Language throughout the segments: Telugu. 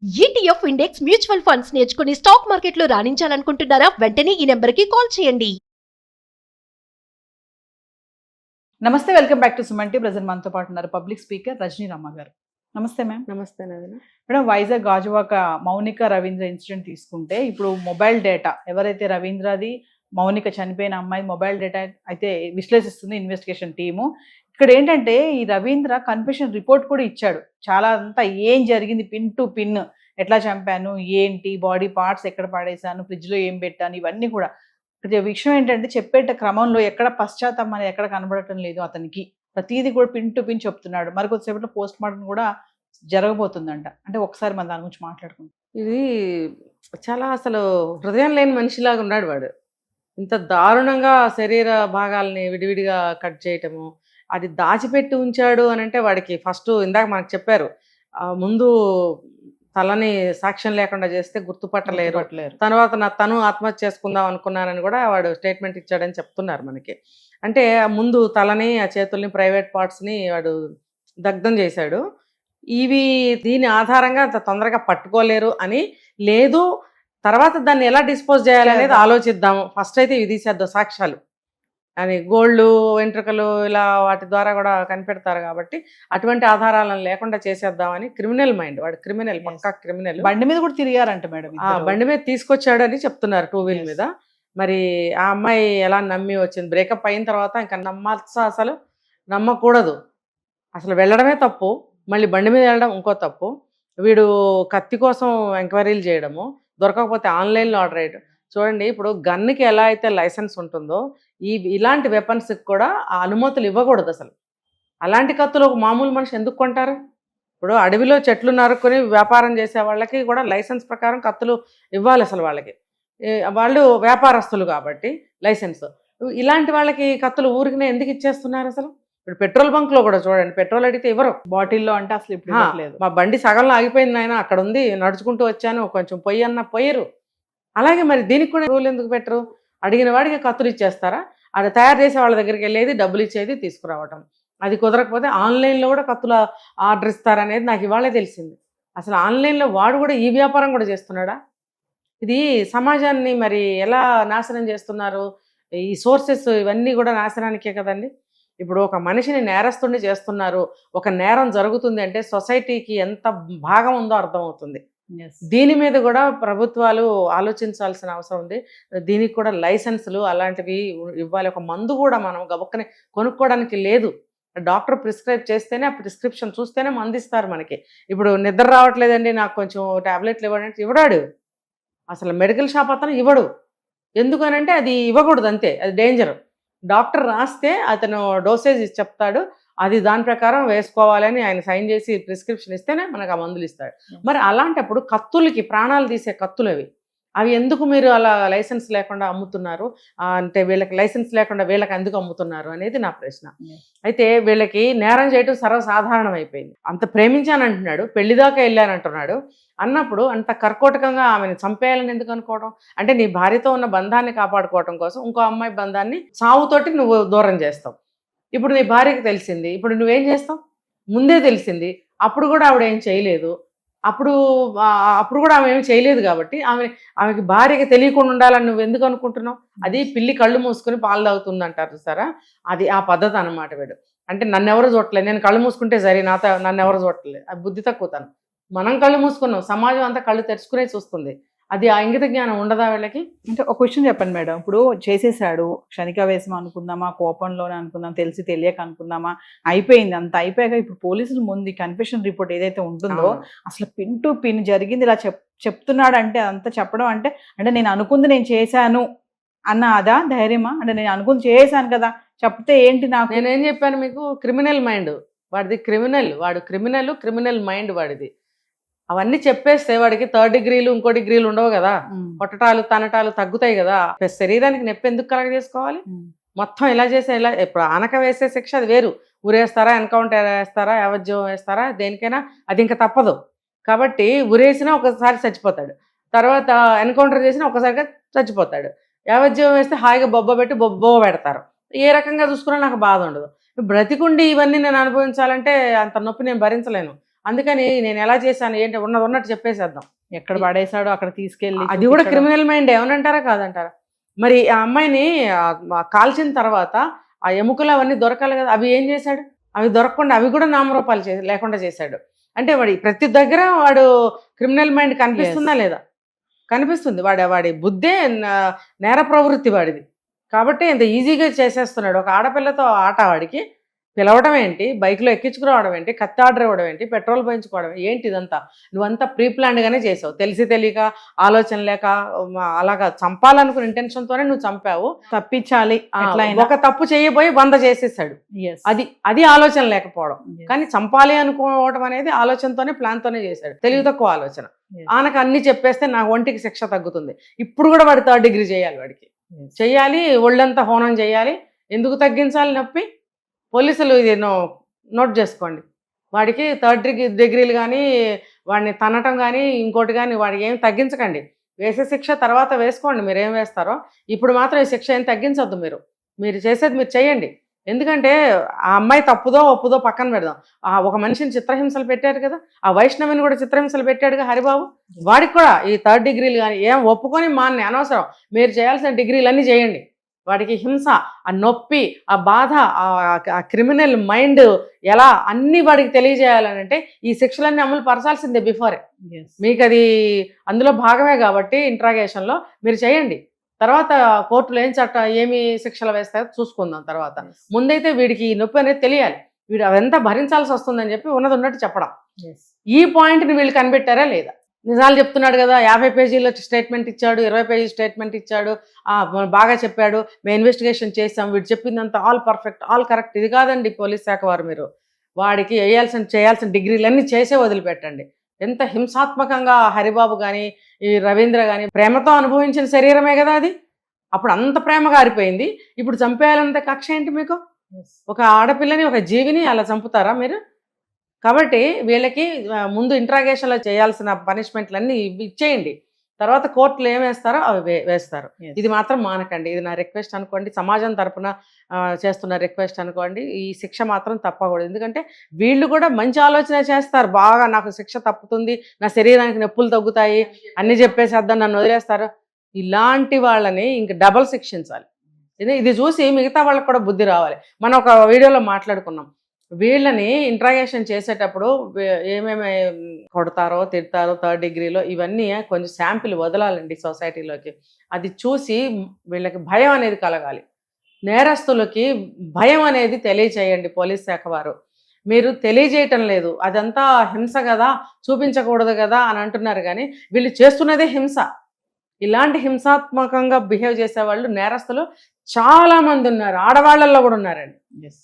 ఈటీఎఫ్ ఇండెక్స్ మ్యూచువల్ ఫండ్స్ నేర్చుకుని స్టాక్ మార్కెట్లో రాణించాలనుకుంటున్నారా? వెంటనే ఈ నెంబర్కి కాల్ చేయండి. నమస్తే, welcome back to Suman TV. Present మనతో పాటు ఉన్నారు పబ్లిక్ స్పీకర్ రజనీ రమ్మ గారు. నమస్తే మ్యామ్. నమస్తే నవీన. మేడం, వైజాగ్ గాజువాక మౌనిక రవీంద్ర ఇన్సిడెంట్ తీసుకుంటే ఇప్పుడు మొబైల్ డేటా ఎవరైతే రవీంద్రది మౌనిక చనిపోయిన అమ్మాయి మొబైల్ డేటా అయితే విశ్లేషిస్తుంది ఇన్వెస్టిగేషన్ టీము. ఇక్కడ ఏంటంటే ఈ రవీంద్ర కన్ఫెషన్ రిపోర్ట్ కూడా ఇచ్చాడు. చాలా అంతా ఏం జరిగింది పిన్ టు పిన్, ఎట్లా చంపాను, ఏంటి, బాడీ పార్ట్స్ ఎక్కడ పడేశాను, ఫ్రిడ్జ్లో ఏం పెట్టాను, ఇవన్నీ కూడా. ఇక్కడ విషయం ఏంటంటే చెప్పేట క్రమంలో ఎక్కడ పశ్చాత్తాపం అనేది ఎక్కడ కనబడటం లేదు అతనికి. ప్రతిదీ కూడా పిన్ టు పిన్ చెప్తున్నాడు. మరి కొద్దిసేపట్లో పోస్ట్ మార్టం కూడా జరగబోతుందంట. అంటే ఒకసారి మన దాని గురించి మాట్లాడుకుంటాం. ఇది చాలా అసలు హృదయం లేని మనిషిలాగా ఉన్నాడు వాడు. ఇంత దారుణంగా శరీర భాగాల్ని విడివిడిగా కట్ చేయటము, అది దాచిపెట్టి ఉంచాడు అని అంటే వాడికి ఫస్ట్ ఇందాక మనకు చెప్పారు, ముందు తలని సాక్ష్యం లేకుండా చేస్తే గుర్తుపట్టలేరు, తర్వాత తను ఆత్మహత్య చేసుకుందాం అనుకున్నానని కూడా వాడు స్టేట్మెంట్ ఇచ్చాడని చెప్తున్నారు మనకి. అంటే ముందు తలని, ఆ చేతుల్ని, ప్రైవేట్ పార్ట్స్ని వాడు దగ్ధం చేశాడు. దీని ఆధారంగా అంత తొందరగా పట్టుకోలేరు అని లేదు, తర్వాత దాన్ని ఎలా డిస్పోజ్ చేయాలనేది ఆలోచిద్దాము, ఫస్ట్ అయితే ఇవి తీసేద్దాం సాక్ష్యాలు అని. గోల్డ్, వెంట్రుకలు ఇలా వాటి ద్వారా కూడా కనిపెడతారు కాబట్టి అటువంటి ఆధారాలను లేకుండా చేసేద్దామని. క్రిమినల్ మైండ్ వాడు, క్రిమినల్, పక్కా క్రిమినల్. బండి మీద కూడా తిరిగారంట మేడం. బండి మీద తీసుకొచ్చాడు అని చెప్తున్నారు, 2 వీల్ మీద. మరి ఆ అమ్మాయి ఎలా నమ్మి వచ్చింది? బ్రేకప్ అయిన తర్వాత ఇంకా నమ్మచ్చా? అసలు నమ్మకూడదు. అసలు వెళ్ళడమే తప్పు, మళ్ళీ బండి మీద వెళ్ళడం ఇంకో తప్పు. వీడు కత్తి కోసం ఎంక్వైరీలు చేయడము, దొరకకపోతే ఆన్లైన్లో ఆర్డర్ చేయడం. చూడండి, ఇప్పుడు గన్కి ఎలా అయితే లైసెన్స్ ఉంటుందో ఇలాంటి వెపన్స్కి కూడా ఆ అనుమతులు ఇవ్వకూడదు అసలు. అలాంటి కత్తులు ఒక మామూలు మనిషి ఎందుకు కొంటారు? ఇప్పుడు అడవిలో చెట్లు నరుక్కొని వ్యాపారం చేసే వాళ్ళకి కూడా లైసెన్స్ ప్రకారం కత్తులు ఇవ్వాలి అసలు. వాళ్ళు వ్యాపారస్తులు కాబట్టి లైసెన్స్. ఇలాంటి వాళ్ళకి కత్తులు ఊరికినే ఎందుకు ఇచ్చేస్తున్నారు అసలు? ఇప్పుడు పెట్రోల్ బంక్లో కూడా చూడండి, పెట్రోల్ అడిగితే ఇవ్వరు. బాటిల్లో అంటే అసలు ఇప్పుడు లేదు. మా బండి సగంలో ఆగిపోయింది ఆయన, అక్కడ ఉంది, నడుచుకుంటూ వచ్చాను, కొంచెం పొయ్యి అన్న పోయరు. అలాగే మరి దీనికి కూడా రూల్ ఎందుకు పెట్టరు? అడిగిన వాడికి కత్తులు ఇచ్చేస్తారా? అది తయారు చేసే వాళ్ళ దగ్గరికి వెళ్ళేది, డబ్బులు ఇచ్చేది, తీసుకురావటం. అది కుదరకపోతే ఆన్లైన్లో కూడా కత్తుల ఆర్డర్ ఇస్తారనేది నాకు ఇవాళే తెలిసింది. అసలు ఆన్లైన్లో వాడు కూడా ఈ వ్యాపారం కూడా చేస్తున్నాడా? ఇది సమాజాన్ని మరి ఎలా నాశనం చేస్తున్నారు? ఈ సోర్సెస్ ఇవన్నీ కూడా నాశనానికే కదండి. ఇప్పుడు ఒక మనిషిని నేరస్తుడిని చేస్తున్నారు, ఒక నేరం జరుగుతుంది అంటే సొసైటీకి ఎంత భాగం ఉందో అర్థమవుతుంది. దీని మీద కూడా ప్రభుత్వాలు ఆలోచించాల్సిన అవసరం ఉంది. దీనికి కూడా లైసెన్సులు అలాంటివి ఇవ్వాలి. ఒక మందు కూడా మనం గబుక్కని కొనుక్కోవడానికి లేదు. డాక్టర్ ప్రిస్క్రైబ్ చేస్తేనే, ఆ ప్రిస్క్రిప్షన్ చూస్తేనే మందు ఇస్తారు మనకి. ఇప్పుడు నిద్ర రావట్లేదండి, నాకు కొంచెం టాబ్లెట్లు ఇవ్వడానికి ఇవ్వడాడు. అసలు మెడికల్ షాప్ అతను ఇవ్వడు. ఎందుకనంటే అది ఇవ్వకూడదు, అంతే, అది డేంజర్. డాక్టర్ రాస్తే అతను డోసేజ్ చెప్తాడు, అది దాని ప్రకారం వేసుకోవాలని ఆయన సైన్ చేసి ప్రిస్క్రిప్షన్ ఇస్తేనే మనకు ఆ మందులు ఇస్తాడు. మరి అలాంటప్పుడు కత్తులకి, ప్రాణాలు తీసే కత్తులు అవి ఎందుకు మీరు అలా లైసెన్స్ లేకుండా అమ్ముతున్నారు? అంటే వీళ్ళకి లైసెన్స్ లేకుండా వీళ్ళకి ఎందుకు అమ్ముతున్నారు అనేది నా ప్రశ్న. అయితే వీళ్ళకి నేరం చేయడం సర్వసాధారణం అయిపోయింది. అంత ప్రేమించానంటున్నాడు, పెళ్లిదాకా వెళ్ళానంటున్నాడు. అన్నప్పుడు అంత కర్కోటకంగా ఆమెను చంపేయాలని ఎందుకు అనుకోవడం? అంటే నీ భార్యతో ఉన్న బంధాన్ని కాపాడుకోవడం కోసం ఇంకో అమ్మాయి బంధాన్ని సావుతోటి నువ్వు దూరం చేస్తావు. ఇప్పుడు నీ భార్యకి తెలిసింది, ఇప్పుడు నువ్వేం చేస్తావు? ముందే తెలిసింది, అప్పుడు కూడా ఆవిడ ఏం చేయలేదు. అప్పుడు కూడా ఆమె ఏమి చేయలేదు కాబట్టి ఆమెకి భార్యకి తెలియకుండా ఉండాలని నువ్వు ఎందుకు అనుకుంటున్నావు? అది పిల్లి కళ్ళు మూసుకొని పాలు తాగుతుంది అంటారు సరే, అది ఆ పద్ధతి అన్నమాట. వీడు అంటే నన్ను ఎవరు చూడలేదు, నేను కళ్ళు మూసుకుంటే సరే, నన్ను ఎవరు చూడలేదు, అది బుద్ధి తక్కువ తను. మనం కళ్ళు మూసుకున్నాం, సమాజం అంతా కళ్ళు తెరుచుకునే చూస్తుంది. అది ఆ ఇంగిత జ్ఞానం ఉండదా వీళ్ళకి? అంటే ఒక క్వశ్చన్ చెప్పండి మేడం. ఇప్పుడు చేసేసాడు, క్షణికావేశం అనుకుందామా, కోపంలోనే అనుకుందాం, తెలిసి తెలియక అనుకుందామా, అయిపోయింది. అంత అయిపోయాక ఇప్పుడు పోలీసుల ముందు కన్ఫెషన్ రిపోర్ట్ ఏదైతే ఉంటుందో అసలు పిన్ టు పిన్ జరిగింది ఇలా చెప్తున్నాడు అంటే, అంత చెప్పడం అంటే నేను అనుకుంది నేను చేశాను అన్న అదా ధైర్యమా? అంటే నేను అనుకుంది చేశాను కదా, చెప్తే ఏంటి? నేనేం చెప్పాను మీకు? క్రిమినల్ మైండ్ వాడిది, వాడు క్రిమినల్ మైండ్ వాడిది. అవన్నీ చెప్పేస్తే వాడికి 3rd డిగ్రీలు ఇంకో డిగ్రీలు ఉండవు కదా, కొట్టటాలు తనటాలు తగ్గుతాయి కదా. శరీరానికి నొప్పి ఎందుకు కలగ చేసుకోవాలి? మొత్తం ఇలా చేసే, ఇలా ఇప్పుడు ఆనక వేసే శిక్ష అది వేరు. ఉరేస్తారా, ఎన్కౌంటర్ వేస్తారా, యావజ్జీవం వేస్తారా, దేనికైనా అది ఇంకా తప్పదు. కాబట్టి ఉరేసినా ఒకసారి చచ్చిపోతాడు, తర్వాత ఎన్కౌంటర్ చేసినా ఒకసారిగా చచ్చిపోతాడు. యావజ్జీవం వేస్తే హాయిగా బొబ్బ పెట్టి బొబ్బ పెడతారు. ఏ రకంగా చూసుకున్నా నాకు బాధ ఉండదు. బ్రతికుండి ఇవన్నీ నేను అనుభవించాలంటే అంత నొప్పి నేను భరించలేను. అందుకని నేను ఎలా చేశాను ఏంటి ఉన్నది ఉన్నట్టు చెప్పేసేద్దాం. ఎక్కడ పడేశాడో అక్కడ తీసుకెళ్ళి అది కూడా క్రిమినల్ మైండ్ ఏమనంటారా కాదంటారా? మరి ఆ అమ్మాయిని కాల్చిన తర్వాత ఆ ఎముకలు అవన్నీ దొరకాలి కదా, అవి ఏం చేశాడు? అవి దొరకకుండా అవి కూడా నామరూపాలు లేకుండా చేశాడు. అంటే వాడి ప్రతి దగ్గర వాడు క్రిమినల్ మైండ్ కనిపిస్తుందా లేదా? కనిపిస్తుంది. వాడి బుద్ధే నేర ప్రవృత్తి వాడిది. కాబట్టి ఇంత ఈజీగా చేసేస్తున్నాడు. ఒక ఆడపిల్లతో ఆట వాడికి పిలవడం ఏంటి, బైక్లో ఎక్కించుకురావడం ఏంటి, కత్తి ఆర్డర్ ఇవ్వడం ఏంటి, పెట్రోల్ పోయించుకోవడం ఏంటి, ఇదంతా నువ్వంతా ప్రీ ప్లాన్డ్గానే చేసావు. తెలిసి తెలియక ఆలోచన లేక అలాగా చంపాలనుకున్న ఇంటెన్షన్తోనే నువ్వు చంపావు. తప్పించాలి ఒక తప్పు చేయబోయి 100 చేసేసాడు. అది ఆలోచన లేకపోవడం. కానీ చంపాలి అనుకోవడం అనేది ఆలోచనతోనే ప్లాన్తోనే చేశాడు. తెలివి తక్కువ ఆలోచన. ఆనకు అన్ని చెప్పేస్తే నాకు ఒంటికి శిక్ష తగ్గుతుంది. ఇప్పుడు కూడా వాడి 3rd డిగ్రీ చేయాలి. వాడికి చెయ్యాలి, ఒళ్ళంతా హోనం చేయాలి. ఎందుకు తగ్గించాలి నొప్పి? పోలీసులు ఇది నోట్ చేసుకోండి. వాడికి 3rd డిగ్రీలు కానీ వాడిని తనటం కానీ ఇంకోటి కానీ వాడికి ఏం తగ్గించకండి. వేసే శిక్ష తర్వాత వేసుకోండి మీరు ఏం వేస్తారో. ఇప్పుడు మాత్రం ఈ శిక్ష ఏం తగ్గించొద్దు. మీరు చేసేది మీరు చేయండి. ఎందుకంటే ఆ అమ్మాయి తప్పుదో ఒప్పుదో పక్కన పెడదాం. ఒక మనిషిని చిత్రహింసలు పెట్టాడు కదా, ఆ వైష్ణవిని కూడా చిత్రహింసలు పెట్టాడుగా హరిబాబు. వాడికి కూడా ఈ 3rd డిగ్రీలు కానీ ఏం ఒప్పుకొని మాన్ని అనవసరం. మీరు చేయాల్సిన డిగ్రీలన్నీ చేయండి. వాడికి హింస, ఆ నొప్పి, ఆ బాధ, ఆ క్రిమినల్ మైండ్ ఎలా అన్ని వాడికి తెలియజేయాలని అంటే ఈ శిక్షలన్నీ అమలు పరచాల్సిందే బిఫోరే. మీకు అది అందులో భాగమే కాబట్టి ఇంట్రాగేషన్లో మీరు చేయండి. తర్వాత కోర్టులో ఏమి శిక్షలు వేస్తాయో చూసుకుందాం తర్వాత. ముందైతే వీడికి ఈ నొప్పి అనేది తెలియాలి. వీడు అదంతా భరించాల్సి వస్తుందని చెప్పి ఉన్నది ఉన్నట్టు చెప్పడం. ఈ పాయింట్ని వీళ్ళు కనిపెట్టారా లేదా? నిజాలు చెప్తున్నాడు కదా, 50 పేజీల స్టేట్మెంట్ ఇచ్చాడు, 20 పేజీ స్టేట్మెంట్ ఇచ్చాడు, బాగా చెప్పాడు, మేము ఇన్వెస్టిగేషన్ చేసాం, వీడు చెప్పిందంతా ఆల్ పర్ఫెక్ట్ ఆల్ కరెక్ట్. ఇది కాదండి పోలీస్ శాఖ వారు. మీరు వాడికి చేయాల్సిన డిగ్రీలన్నీ చేసే వదిలిపెట్టండి. ఎంత హింసాత్మకంగా హరిబాబు కానీ ఈ రవీంద్ర కానీ ప్రేమతో అనుభవించిన శరీరమే కదా అది. అప్పుడు అంత ప్రేమగా ఆరిపోయింది. ఇప్పుడు చంపేయాలంత కక్ష ఏంటి మీకు? ఒక ఆడపిల్లని, ఒక జీవిని అలా చంపుతారా మీరు? కాబట్టి వీళ్ళకి ముందు ఇంట్రాగేషన్లో చేయాల్సిన పనిష్మెంట్లన్నీ ఇచ్చేయండి. తర్వాత కోర్టులు ఏం వేస్తారో అవి వేస్తారు. ఇది మాత్రం మానకండి. ఇది నా రిక్వెస్ట్ అనుకోండి. సమాజం తరపున చేస్తున్న రిక్వెస్ట్ అనుకోండి. ఈ శిక్ష మాత్రం తప్పకూడదు. ఎందుకంటే వీళ్ళు కూడా మంచి ఆలోచన చేస్తారు. బాగా నాకు శిక్ష తప్పుతుంది, నా శరీరానికి నొప్పులు తగ్గుతాయి అన్నీ చెప్పేసేద్దాం, నన్ను వదిలేస్తారు. ఇలాంటి వాళ్ళని ఇంక డబల్ శిక్షించాలి. ఇది చూసి మిగతా వాళ్ళకి కూడా బుద్ధి రావాలి. మనం ఒక వీడియోలో మాట్లాడుకున్నాం. వీళ్ళని ఇంట్రాగేషన్ చేసేటప్పుడు ఏమేమి కొడతారో తిడతారో 3rd డిగ్రీలో ఇవన్నీ కొంచెం శాంపిల్ వదలాలండి సొసైటీలోకి. అది చూసి వీళ్ళకి భయం అనేది కలగాలి. నేరస్తులకి భయం అనేది తెలియచేయండి పోలీస్ శాఖ వారు. మీరు తెలియజేయటం లేదు. అదంతా హింస కదా, చూపించకూడదు కదా అని అంటున్నారు. కానీ వీళ్ళు చేస్తున్నదే హింస. ఇలాంటి హింసాత్మకంగా బిహేవ్ చేసేవాళ్ళు నేరస్తులు చాలా మంది ఉన్నారు. ఆడవాళ్ళల్లో కూడా ఉన్నారండి.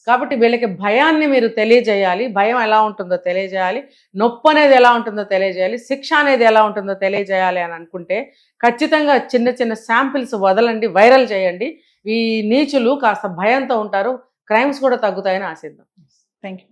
కాబట్టి వీళ్ళకి భయాన్ని మీరు తెలియజేయాలి. భయం ఎలా ఉంటుందో తెలియజేయాలి. నొప్పి అనేది ఎలా ఉంటుందో తెలియజేయాలి. శిక్ష అనేది ఎలా ఉంటుందో తెలియజేయాలి అని అనుకుంటే ఖచ్చితంగా చిన్న చిన్న శాంపిల్స్ వదలండి, వైరల్ చేయండి. ఈ నీచులు కాస్త భయంతో ఉంటారు, క్రైమ్స్ కూడా తగ్గుతాయని ఆశిద్దాం. Thank you.